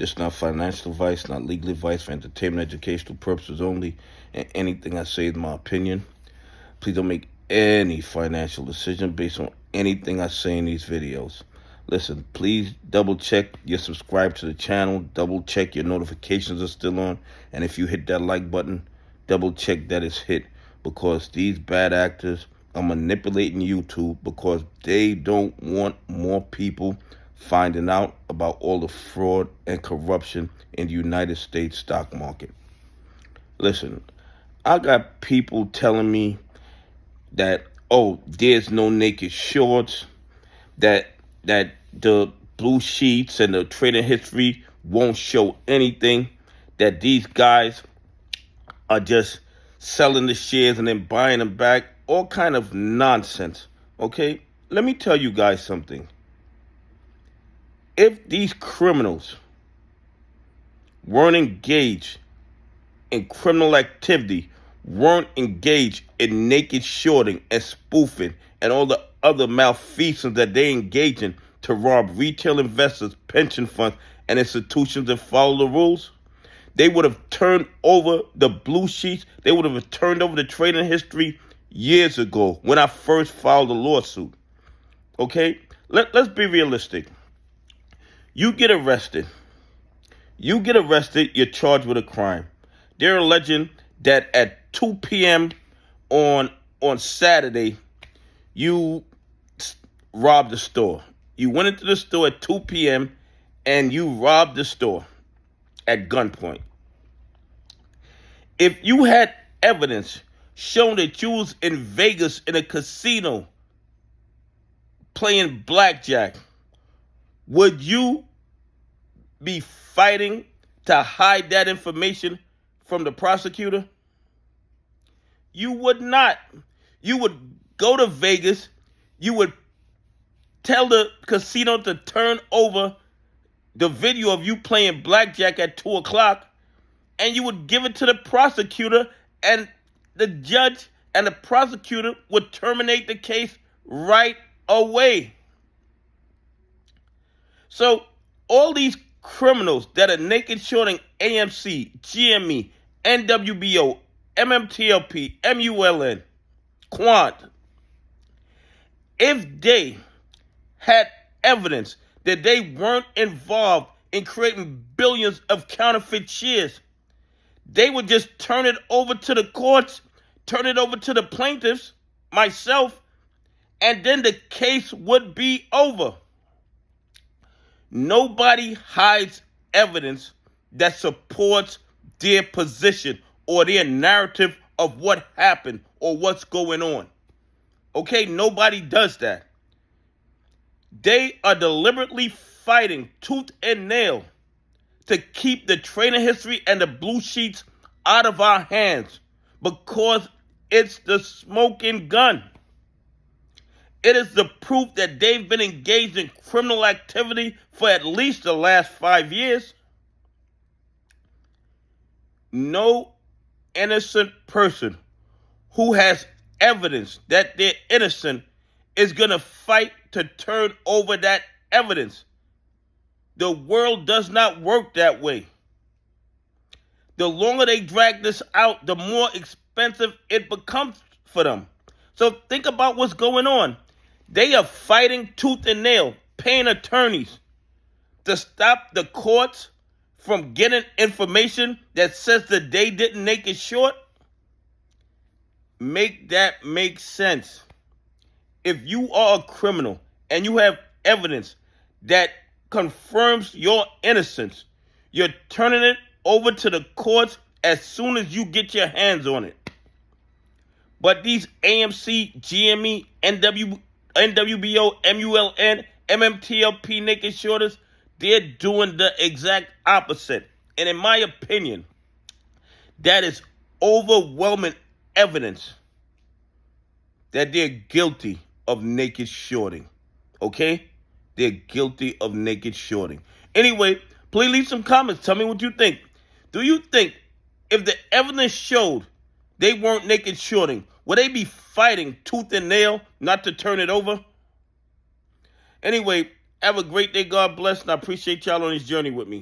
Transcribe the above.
This is not financial advice, not legal advice, for entertainment, educational purposes only, and anything I say is my opinion. Please don't make any financial decision based on anything I say in these videos. Listen, please double check you're subscribed to the channel, double check your notifications are still on, and if you hit that like button, double check that it's hit, because these bad actors are manipulating YouTube because they don't want more people finding out about all the fraud and corruption in the United States stock market. Listen, I got people telling me that, oh, there's no naked shorts, that the blue sheets and the trading history won't show anything, that these guys are just selling the shares and then buying them back, all kind of nonsense. Okay, let me tell you guys something. If these criminals weren't engaged in criminal activity, weren't engaged in naked shorting and spoofing and all the other malfeasance that they engage in to rob retail investors, pension funds, and institutions that follow the rules, they would have turned over the blue sheets. They would have turned over the trading history years ago when I first filed a lawsuit. Okay? Let's be realistic. You get arrested. You're charged with a crime. They're alleging that at 2 p.m. on Saturday, you robbed the store. You went into the store at 2 p.m. and you robbed the store at gunpoint. If you had evidence showing that you was in Vegas in a casino playing blackjack, would you be fighting to hide that information from the prosecutor? You would not. You would go to Vegas. You would tell the casino to turn over the video of you playing blackjack at 2 o'clock, and you would give it to the prosecutor, and the judge and the prosecutor would terminate the case right away. So all these criminals that are naked shorting AMC, GME, NWBO, MMTLP, MULN, Quant, if they had evidence that they weren't involved in creating billions of counterfeit shares, they would just turn it over to the courts, turn it over to the plaintiffs, myself, and then the case would be over. Nobody hides evidence that supports their position or their narrative of what happened or what's going on. Okay, nobody does that. They are deliberately fighting tooth and nail to keep the trading history and the blue sheets out of our hands because it's the smoking gun. It is the proof that they've been engaged in criminal activity for at least the last 5 years. No innocent person who has evidence that they're innocent is going to fight to turn over that evidence. The world does not work that way. The longer they drag this out, the more expensive it becomes for them. So think about what's going on. They are fighting tooth and nail, paying attorneys to stop the courts from getting information that says that they didn't naked short. Make that make sense. If you are a criminal and you have evidence that confirms your innocence, you're turning it over to the courts as soon as you get your hands on it. But these AMC, GME, NWBO, MULN, MMTLP naked shorters, they're doing the exact opposite. And in my opinion, that is overwhelming evidence that they're guilty of naked shorting. Okay? They're guilty of naked shorting. Anyway, please leave some comments. Tell me what you think. Do you think if the evidence showed they weren't naked shorting, would they be fighting tooth and nail not to turn it over? Anyway, have a great day. God bless, and I appreciate y'all on this journey with me.